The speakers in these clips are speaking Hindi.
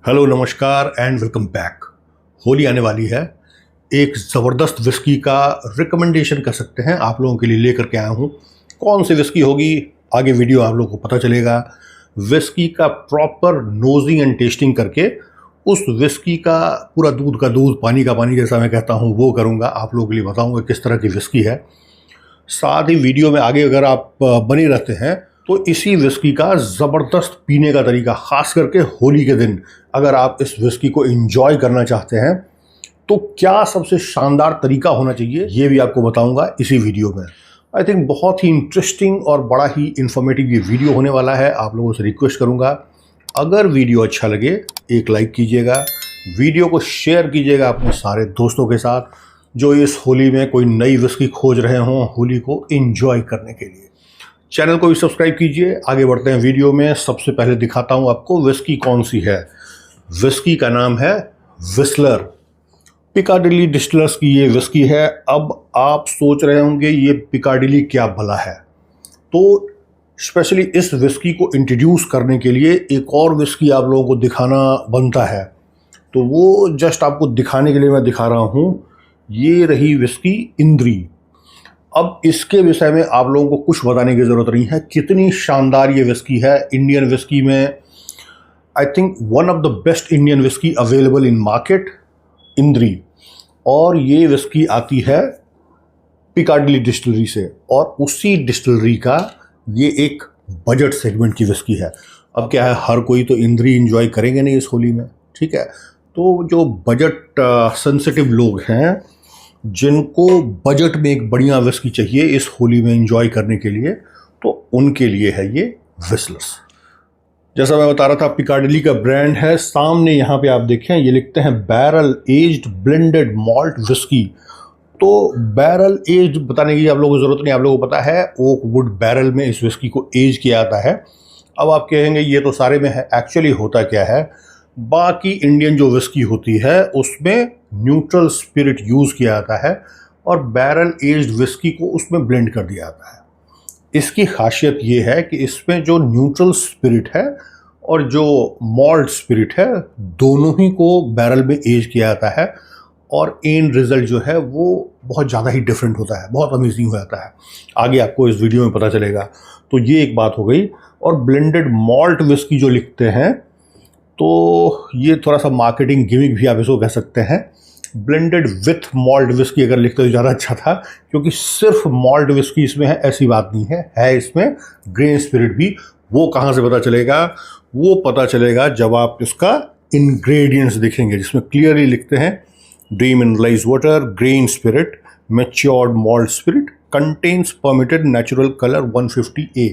हेलो नमस्कार एंड वेलकम बैक। होली आने वाली है। एक ज़बरदस्त विस्की का रिकमेंडेशन कर सकते हैं आप लोगों के लिए लेकर के आया हूँ। कौन सी विस्की होगी आगे वीडियो आप लोगों को पता चलेगा। विस्की का प्रॉपर नोजिंग एंड टेस्टिंग करके उस विस्की का पूरा दूध का दूध पानी का पानी जैसा मैं कहता हूँ वो करूँगा। आप लोगों के लिए बताऊँगा किस तरह की विस्की है। साथ ही वीडियो में आगे अगर आप बने रहते हैं तो इसी विस्की का ज़बरदस्त पीने का तरीका, ख़ास करके होली के दिन अगर आप इस विस्की को एंजॉय करना चाहते हैं तो क्या सबसे शानदार तरीका होना चाहिए ये भी आपको बताऊंगा इसी वीडियो में। आई थिंक बहुत ही इंटरेस्टिंग और बड़ा ही इन्फॉर्मेटिव ये वीडियो होने वाला है। आप लोगों से रिक्वेस्ट करूंगा, अगर वीडियो अच्छा लगे एक लाइक कीजिएगा, वीडियो को शेयर कीजिएगा अपने सारे दोस्तों के साथ जो इस होली में कोई नई विस्की खोज रहे हों होली को एंजॉय करने के लिए। चैनल को भी सब्सक्राइब कीजिए। आगे बढ़ते हैं वीडियो में। सबसे पहले दिखाता हूं आपको विस्की कौन सी है। विस्की का नाम है व्हिसलर। पिकाडिली डिस्टिलर्स की ये विस्की है। अब आप सोच रहे होंगे ये पिकाडिली क्या भला है, तो स्पेशली इस विस्की को इंट्रोड्यूस करने के लिए एक और विस्की आप लोगों को दिखाना बनता है, तो वो जस्ट आपको दिखाने के लिए मैं दिखा रहा हूँ। ये रही विस्की इंद्री। अब इसके विषय में आप लोगों को कुछ बताने की ज़रूरत नहीं है, कितनी शानदार ये विस्की है। इंडियन विस्की में I think one of the best Indian whisky available in market, इंद्री। और ये विस्की आती है पिकाडिली डिस्टिलरी से, और उसी डिस्टिलरी का ये एक बजट सेगमेंट की विस्की है। अब क्या है, हर कोई तो इंद्री इंजॉय करेंगे नहीं इस होली में, ठीक है। तो जो बजट सेंसिटिव लोग हैं, जिनको बजट में एक बढ़िया विस्की चाहिए इस होली में एंजॉय करने के लिए, तो उनके लिए है ये व्हिसलर्स। जैसा मैं बता रहा था, पिकाडिली का ब्रांड है। सामने यहाँ पे आप देखें ये लिखते हैं barrel aged blended malt whisky. तो बैरल एज्ड बताने की आप लोगों को ज़रूरत नहीं, आप लोगों को पता है ओक वुड बैरल में इस विस्की को एज किया जाता है। अब आप कहेंगे ये तो सारे में है, एक्चुअली होता क्या है, बाकी इंडियन जो विस्की होती है उसमें न्यूट्रल स्पिरिट यूज़ किया जाता है और बैरल एज्ड विस्की को उसमें ब्लेंड कर दिया जाता है। इसकी खासियत ये है कि इसमें जो न्यूट्रल स्पिरिट है और जो मॉल्ट स्पिरिट है दोनों ही को बैरल में एज किया जाता है, और एंड रिजल्ट जो है वो बहुत ज़्यादा ही डिफरेंट होता है, बहुत अमेजिंग हो जाता है। आगे आपको इस वीडियो में पता चलेगा। तो ये एक बात हो गई। और ब्लेंडेड मॉल्ट विस्की जो लिखते हैं, तो ये थोड़ा सा मार्केटिंग गिमिक भी आप इसको कह सकते हैं। ब्लेंडेड विथ मॉल्ट विस्की अगर लिखते तो ज़्यादा अच्छा था, क्योंकि सिर्फ मॉल्ट विस्की इसमें है ऐसी बात नहीं है इसमें ग्रेन स्पिरिट भी। वो कहाँ से पता चलेगा? वो पता चलेगा जब आप इसका इंग्रेडिएंट्स देखेंगे, जिसमें क्लियरली लिखते हैं dream mineralise water, grain spirit, matured malt spirit, contains permitted natural colour 150A।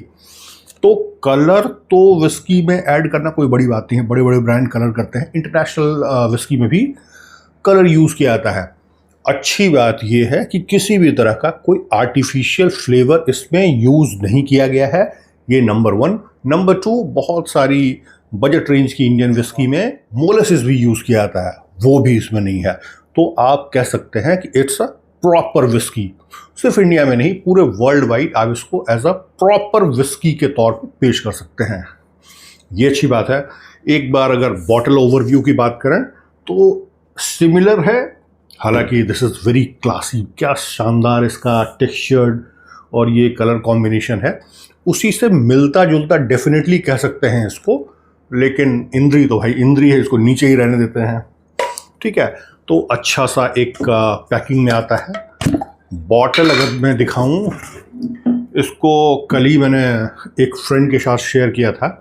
तो कलर तो विस्की में ऐड करना कोई बड़ी बात नहीं है, बड़े बड़े ब्रांड कलर करते हैं। इंटरनेशनल विस्की में भी कलर यूज़ किया जाता है। अच्छी बात यह है कि किसी भी तरह का कोई आर्टिफिशियल फ्लेवर इसमें यूज़ नहीं किया गया है, ये नंबर 1। नंबर 2, बहुत सारी बजट रेंज की इंडियन विस्की में मोलेसिस भी यूज़ किया जाता है, वो भी इसमें नहीं है। तो आप कह सकते हैं कि इट्स अ प्रॉपर विस्की। सिर्फ इंडिया में नहीं, पूरे वर्ल्ड वाइड आप इसको एज अ प्रॉपर विस्की के तौर पर पेश कर सकते हैं। ये अच्छी बात है। एक बार अगर बॉटल ओवरव्यू की बात करें तो सिमिलर है, हालांकि दिस इज़ वेरी क्लासी। क्या शानदार इसका टेक्सचर्ड और ये कलर कॉम्बिनेशन है, उसी से मिलता जुलता डेफिनेटली कह सकते हैं इसको। लेकिन इंद्री तो भाई इंद्री है, इसको नीचे ही रहने देते हैं, ठीक है। तो अच्छा सा एक पैकिंग में आता है। बॉटल अगर मैं दिखाऊं, इसको कल ही मैंने एक फ्रेंड के साथ शेयर किया था।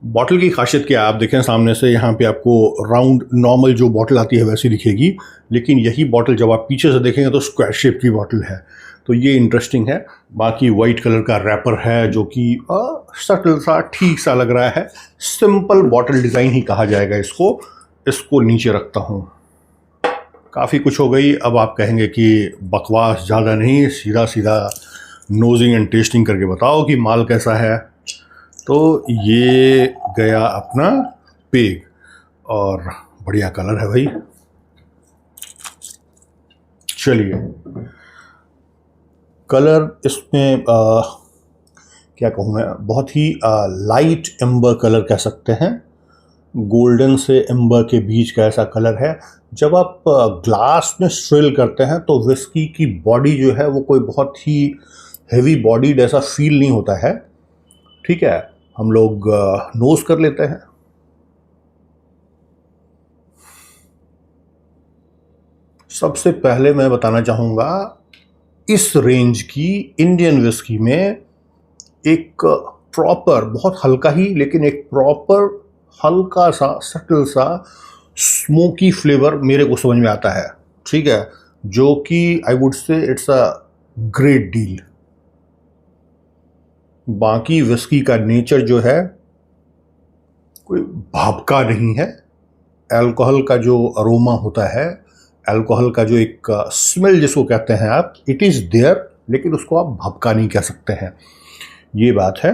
बॉटल की खासियत क्या है, आप देखें सामने से यहाँ पे आपको राउंड नॉर्मल जो बॉटल आती है वैसी दिखेगी, लेकिन यही बॉटल जब आप पीछे से देखेंगे तो स्क्वायर शेप की बॉटल है। तो ये इंटरेस्टिंग है। बाकी वाइट कलर का रैपर है जो कि सटल सा ठीक सा लग रहा है। सिंपल बॉटल डिज़ाइन ही कहा जाएगा इसको। इसको नीचे रखता हूँ। काफ़ी कुछ हो गई। अब आप कहेंगे कि बकवास ज़्यादा नहीं, सीधा सीधा नोजिंग एंड टेस्टिंग करके बताओ कि माल कैसा है। तो ये गया अपना पेग, और बढ़िया कलर है भाई। चलिए, कलर इसमें क्या कहूँ मैं, बहुत ही लाइट एम्बर कलर कह सकते हैं। गोल्डन से एम्बर के बीच का ऐसा कलर है। जब आप ग्लास में स्ट्रिल करते हैं तो विस्की की बॉडी जो है वो कोई बहुत ही हेवी बॉडीड ऐसा फील नहीं होता है। ठीक है, हम लोग नोज कर लेते हैं। सबसे पहले मैं बताना चाहूँगा, इस रेंज की इंडियन विस्की में एक प्रॉपर, बहुत हल्का ही लेकिन एक प्रॉपर हल्का सा सटल सा स्मोकी फ्लेवर मेरे को समझ में आता है। ठीक है, जो कि I would say it's a great deal. बाकी विस्की का नेचर जो है कोई भापका नहीं है। अल्कोहल का जो अरोमा होता है, अल्कोहल का जो एक स्मेल जिसको कहते हैं आप, इट इज़ देयर, लेकिन उसको आप भापका नहीं कह सकते हैं, ये बात है।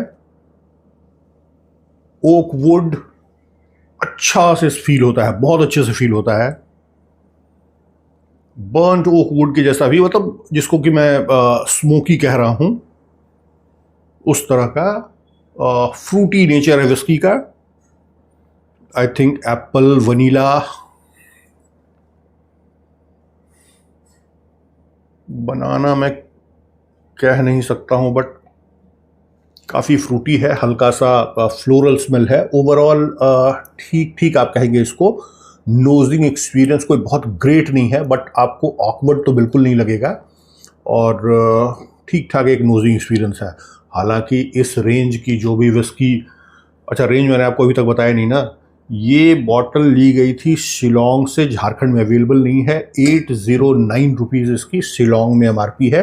ओक वुड अच्छा से फील होता है, बहुत अच्छे से फील होता है। बर्न्ट ओक वुड के जैसा भी, मतलब जिसको कि मैं स्मोकी कह रहा हूं, उस तरह का फ्रूटी नेचर है विस्की का। आई थिंक एप्पल, वनीला, बनाना मैं कह नहीं सकता हूं, बट काफ़ी फ्रूटी है, हल्का सा फ्लोरल स्मेल है। ओवरऑल ठीक ठीक आप कहेंगे इसको। नोजिंग एक्सपीरियंस कोई बहुत ग्रेट नहीं है, बट आपको ऑकवर्ड तो बिल्कुल नहीं लगेगा, और ठीक ठाक एक नोजिंग एक्सपीरियंस है। हालांकि इस रेंज की जो भी विस्की, अच्छा रेंज मैंने आपको अभी तक बताया नहीं ना, ये बॉटल ली गई थी शिलोंग से, झारखंड में अवेलेबल नहीं है। 809 रुपीज़ इसकी शिलोंग में MRP है।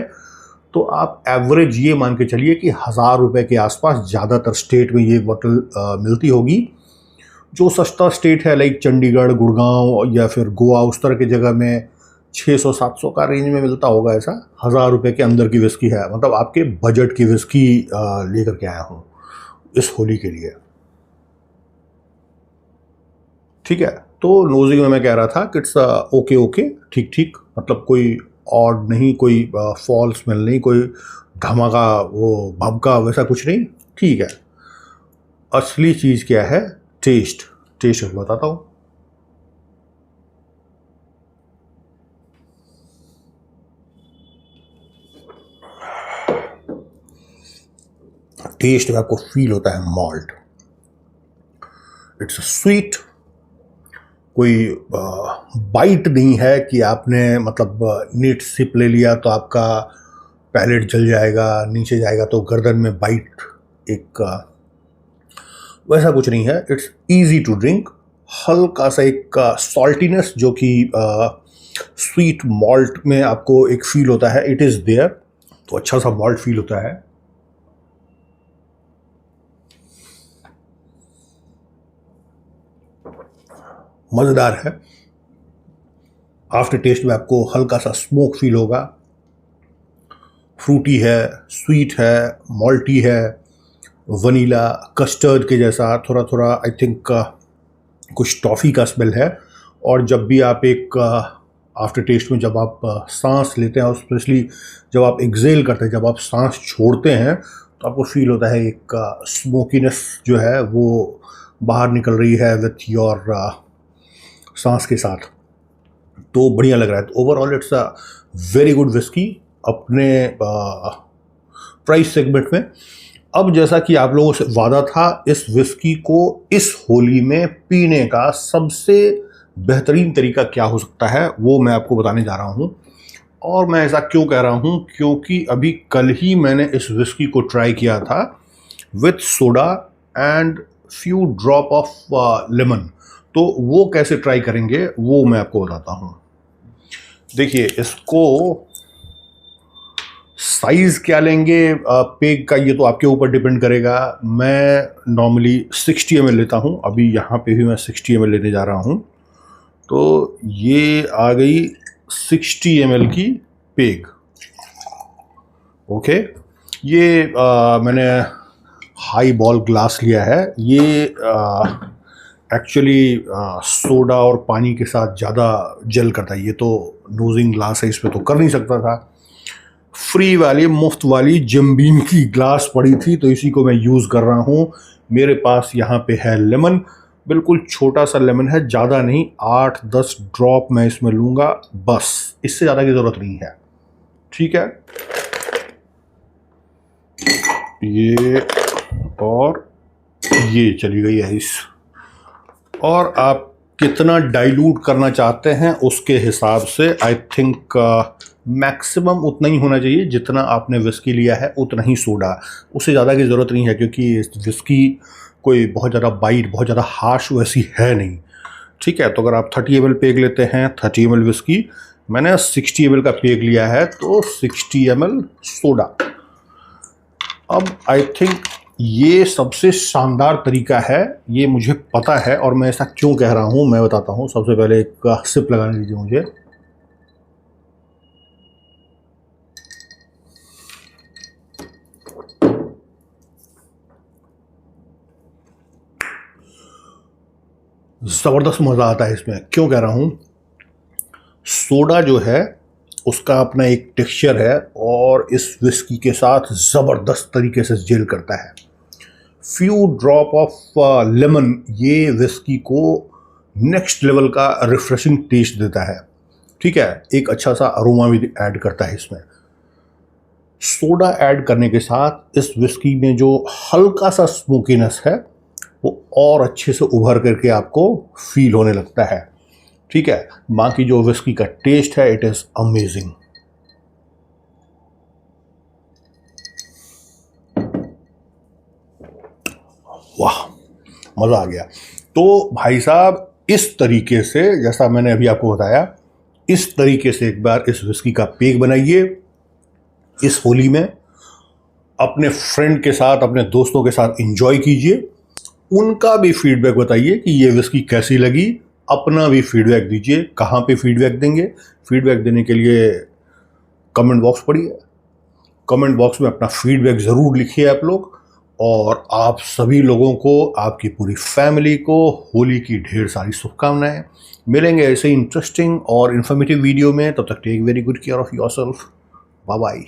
तो आप एवरेज ये मान के चलिए कि 1000 रुपये के आसपास ज़्यादातर स्टेट में ये बॉटल मिलती होगी। जो सस्ता स्टेट है लाइक चंडीगढ़, गुड़गांव या फिर गोवा, उस तरह की जगह में 600-700 का रेंज में मिलता होगा। ऐसा 1000 रुपये के अंदर की विस्की है, मतलब आपके बजट की विस्की लेकर के आया हूँ इस होली के लिए। ठीक है, तो नोजिंग में मैं कह रहा था कि इट्स ओके ओके, ठीक ठीक, मतलब कोई ऑड नहीं, कोई फॉल स्मेल नहीं, कोई धमाका वो भभका वैसा कुछ नहीं, ठीक है। असली चीज़ क्या है? टेस्ट। टेस्ट बताता हूँ। टेस्ट में आपको फील होता है मॉल्ट, इट्स स्वीट, कोई बाइट नहीं है कि आपने मतलब नीट सिप ले लिया तो आपका पैलेट जल जाएगा, नीचे जाएगा तो गर्दन में बाइट, एक वैसा कुछ नहीं है। It's easy to drink. हल्का सा एक सॉल्टीनेस जो कि स्वीट मॉल्ट में आपको एक फील होता है, इट इज़ देयर, तो अच्छा सा मॉल्ट फील होता है। मज़ेदार है। आफ्टर टेस्ट में आपको हल्का सा स्मोक फील होगा। फ्रूटी है, स्वीट है, मॉल्टी है, वनीला, कस्टर्ड के जैसा थोड़ा थोड़ा आई थिंक कुछ टॉफ़ी का स्मेल है। और जब भी आप एक आफ्टर टेस्ट में जब आप सांस लेते हैं, और स्पेशली जब आप एक्सेल करते हैं, जब आप सांस छोड़ते हैं, तो आपको फील होता है एक स्मोकीनेस जो है वो बाहर निकल रही है विथ योर सांस के साथ, तो बढ़िया लग रहा है। तो overall it's a very good whisky अपने प्राइस सेगमेंट में। अब जैसा कि आप लोगों से वादा था, इस विस्की को इस होली में पीने का सबसे बेहतरीन तरीका क्या हो सकता है वो मैं आपको बताने जा रहा हूँ। और मैं ऐसा क्यों कह रहा हूँ, क्योंकि अभी कल ही मैंने इस विस्की को ट्राई किया था with soda and few drop of lemon. तो वो कैसे ट्राई करेंगे वो मैं आपको बताता हूँ। देखिए, इसको साइज़ क्या लेंगे पेग का, ये तो आपके ऊपर डिपेंड करेगा। मैं नॉर्मली 60 ml लेता हूँ, अभी यहाँ पे भी मैं 60 ml लेने जा रहा हूँ। तो ये आ गई 60 ml की पेग। ओके, ये मैंने हाई बॉल ग्लास लिया है। ये एक्चुअली सोडा और पानी के साथ ज़्यादा जेल करता है। ये तो नोजिंग ग्लास है, इस पर तो कर नहीं सकता था। फ्री वाली, मुफ्त वाली जिम बीम की ग्लास पड़ी थी, तो इसी को मैं यूज़ कर रहा हूँ। मेरे पास यहाँ पे है लेमन। बिल्कुल छोटा सा लेमन है, ज़्यादा नहीं, 8-10 ड्रॉप मैं इसमें लूँगा बस, इससे ज़्यादा की ज़रूरत नहीं है। ठीक है, ये और ये चली गई आइस। और आप कितना डाइल्यूट करना चाहते हैं उसके हिसाब से आई थिंक मैक्सिमम उतना ही होना चाहिए, जितना आपने विस्की लिया है उतना ही सोडा, उससे ज़्यादा की ज़रूरत नहीं है, क्योंकि विस्की कोई बहुत ज़्यादा बाइट, बहुत ज़्यादा हार्श वैसी है नहीं। ठीक है, तो अगर आप 30 ml पेग लेते हैं, 30 ml विस्की, मैंने 60 ml का पेग लिया है, तो 60 ml सोडा। अब आई थिंक ये सबसे शानदार तरीका है, ये मुझे पता है, और मैं ऐसा क्यों कह रहा हूँ मैं बताता हूँ। सबसे पहले एक सिप लगाने दीजिए मुझे। ज़बरदस्त मज़ा आता है इसमें। क्यों कह रहा हूँ, सोडा जो है उसका अपना एक टेक्सचर है और इस विस्की के साथ ज़बरदस्त तरीके से जेल करता है। फ्यू ड्रॉप ऑफ लेमन ये विस्की को नेक्स्ट लेवल का रिफ्रेशिंग टेस्ट देता है। ठीक है, एक अच्छा सा अरोमा भी ऐड करता है इसमें। सोडा ऐड करने के साथ इस विस्की में जो हल्का सा स्मोकीनेस है वो और अच्छे से उभर करके आपको फील होने लगता है। ठीक है, बाकी जो विस्की का टेस्ट है इट इज़ अमेजिंग। वाह, मज़ा आ गया। तो भाई साहब, इस तरीके से जैसा मैंने अभी आपको बताया, इस तरीके से एक बार इस विस्की का पेग बनाइए इस होली में, अपने फ्रेंड के साथ, अपने दोस्तों के साथ एंजॉय कीजिए, उनका भी फीडबैक बताइए कि ये विस्की कैसी लगी, अपना भी फीडबैक दीजिए। कहाँ पे फीडबैक देंगे? फीडबैक देने के लिए कमेंट बॉक्स पढ़िए, कमेंट बॉक्स में अपना फीडबैक ज़रूर लिखिए आप लोग। और आप सभी लोगों को, आपकी पूरी फैमिली को होली की ढेर सारी शुभकामनाएं। मिलेंगे ऐसे इंटरेस्टिंग और इन्फॉर्मेटिव वीडियो में, तब तक take very good care of yourself. Bye bye.